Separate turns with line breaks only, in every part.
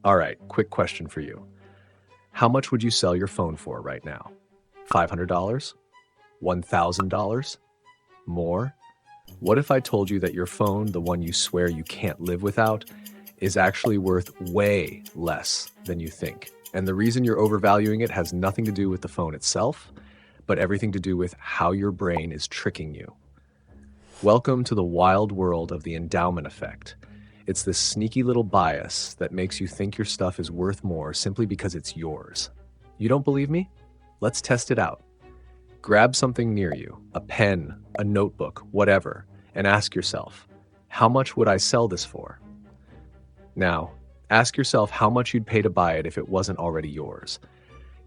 All right, quick question for you. How much would you sell your phone for right now? $500? $1,000? More? What if I told you that your phone, the one you swear you can't live without, is actually worth way less than you think? And the reason you're overvaluing it has nothing to do with the phone itself, but everything to do with how your brain is tricking you. Welcome to the wild world of the endowment effect. It's this sneaky little bias that makes you think your stuff is worth more simply because it's yours. You don't believe me? Let's test it out. Grab something near you, a pen, a notebook, whatever, and ask yourself, how much would I sell this for? Now, ask yourself how much you'd pay to buy it if it wasn't already yours.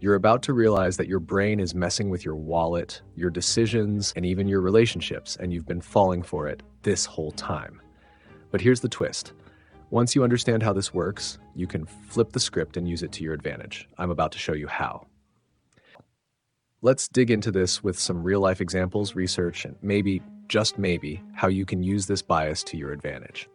You're about to realize that your brain is messing with your wallet, your decisions, and even your relationships, and you've been falling for it this whole time. But here's the twist. Once you understand how this works, you can flip the script and use it to your advantage. I'm about to show you how. Let's dig into this with some real-life examples, research, and maybe, just maybe, how you can use this bias to your advantage.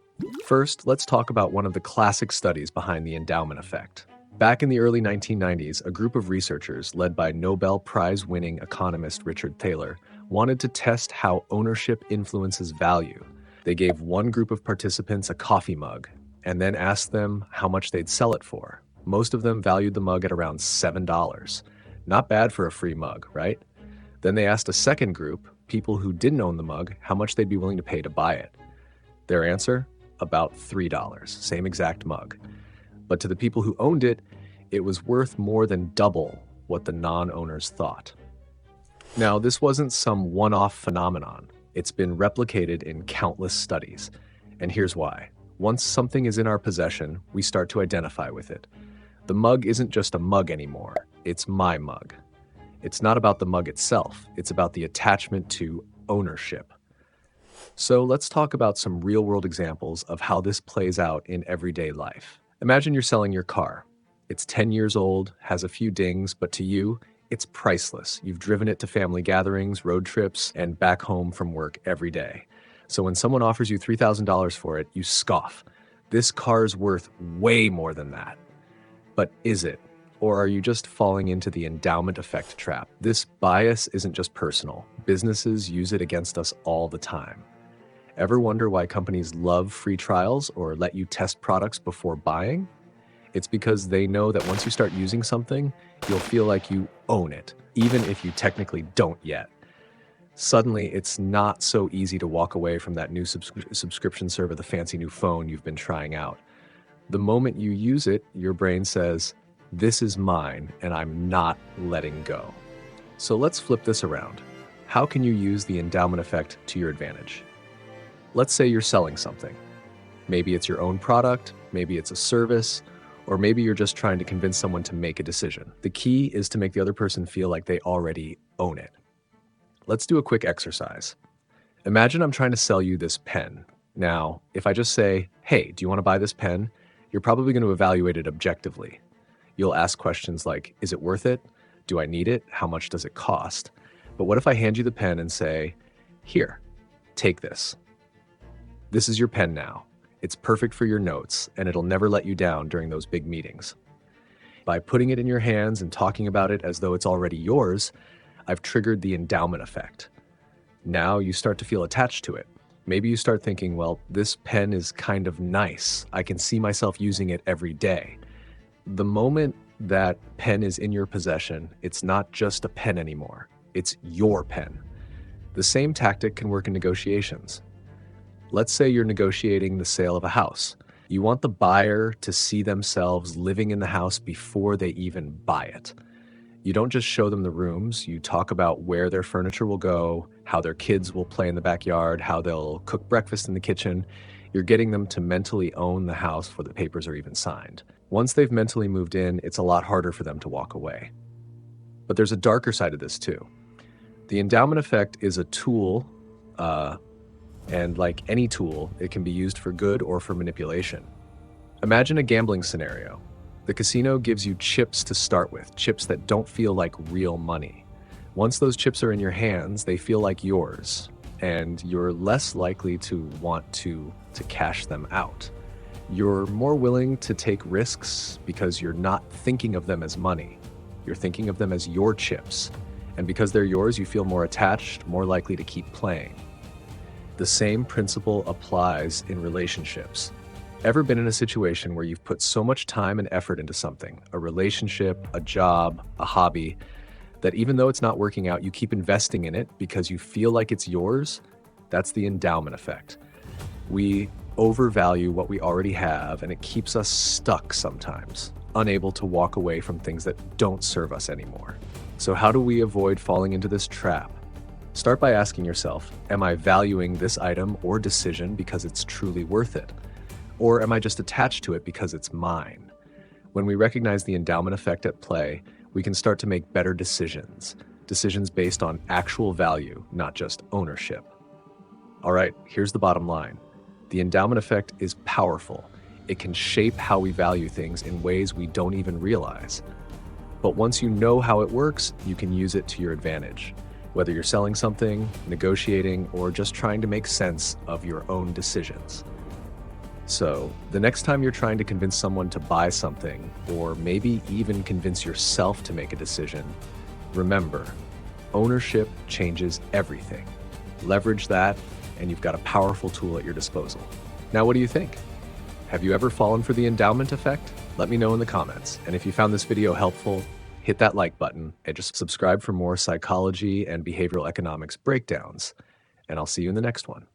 First, let's talk about one of the classic studies behind the endowment effect. Back in the early 1990s, a group of researchers led by Nobel Prize-winning economist Richard Thaler wanted to test how ownership influences value. They gave one group of participants a coffee mug and then asked them how much they'd sell it for. Most of them valued the mug at around $7. Not bad for a free mug, right? Then they asked a second group, people who didn't own the mug, how much they'd be willing to pay to buy it. Their answer? About $3, same exact mug. But to the people who owned it, it was worth more than double what the non-owners thought. Now, this wasn't some one-off phenomenon. It's been replicated in countless studies. And here's why. Once something is in our possession, we start to identify with it. The mug isn't just a mug anymore. It's my mug. It's not about the mug itself. It's about the attachment to ownership. So let's talk about some real-world examples of how this plays out in everyday life. Imagine you're selling your car. It's 10 years old, has a few dings, but to you, it's priceless. You've driven it to family gatherings, road trips, and back home from work every day. So when someone offers you $3,000 for it, you scoff. This car's worth way more than that. But is it? Or are you just falling into the endowment effect trap? This bias isn't just personal. Businesses use it against us all the time. Ever wonder why companies love free trials or let you test products before buying? It's because they know that once you start using something, you'll feel like you own it, even if you technically don't yet. Suddenly, it's not so easy to walk away from that new subscription server, the fancy new phone you've been trying out. The moment you use it, your brain says, this is mine, and I'm not letting go. So let's flip this around. How can you use the endowment effect to your advantage? Let's say you're selling something. Maybe it's your own product, maybe it's a service, or maybe you're just trying to convince someone to make a decision. The key is to make the other person feel like they already own it. Let's do a quick exercise. Imagine I'm trying to sell you this pen. Now, if I just say, hey, do you want to buy this pen? You're probably going to evaluate it objectively. You'll ask questions like, is it worth it? Do I need it? How much does it cost? But what if I hand you the pen and say, here, take this. This is your pen now. It's perfect for your notes, and it'll never let you down during those big meetings. By putting it in your hands and talking about it as though it's already yours, I've triggered the endowment effect. Now you start to feel attached to it. Maybe you start thinking, well, this pen is kind of nice. I can see myself using it every day. The moment that pen is in your possession, it's not just a pen anymore. It's your pen. The same tactic can work in negotiations. Let's say you're negotiating the sale of a house. You want the buyer to see themselves living in the house before they even buy it. You don't just show them the rooms, you talk about where their furniture will go, how their kids will play in the backyard, how they'll cook breakfast in the kitchen. You're getting them to mentally own the house before the papers are even signed. Once they've mentally moved in, it's a lot harder for them to walk away. But there's a darker side of this too. The endowment effect is a tool, and like any tool, it can be used for good or for manipulation. Imagine a gambling scenario. The casino gives you chips to start with, chips that don't feel like real money. Once those chips are in your hands, they feel like yours, and you're less likely to want to cash them out. You're more willing to take risks because you're not thinking of them as money. You're thinking of them as your chips. And because they're yours, you feel more attached, more likely to keep playing. The same principle applies in relationships. Ever been in a situation where you've put so much time and effort into something, a relationship, a job, a hobby, that even though it's not working out, you keep investing in it because you feel like it's yours? That's the endowment effect. We overvalue what we already have, and it keeps us stuck sometimes, unable to walk away from things that don't serve us anymore. So how do we avoid falling into this trap? Start by asking yourself, am I valuing this item or decision because it's truly worth it? Or am I just attached to it because it's mine? When we recognize the endowment effect at play, we can start to make better decisions based on actual value, not just ownership. All right, here's the bottom line. The endowment effect is powerful. It can shape how we value things in ways we don't even realize. But once you know how it works, you can use it to your advantage, whether you're selling something, negotiating, or just trying to make sense of your own decisions. So, the next time you're trying to convince someone to buy something, or maybe even convince yourself to make a decision, remember, ownership changes everything. Leverage that, and you've got a powerful tool at your disposal. Now, what do you think? Have you ever fallen for the endowment effect? Let me know in the comments. And if you found this video helpful, hit that like button and just subscribe for more psychology and behavioral economics breakdowns. And I'll see you in the next one.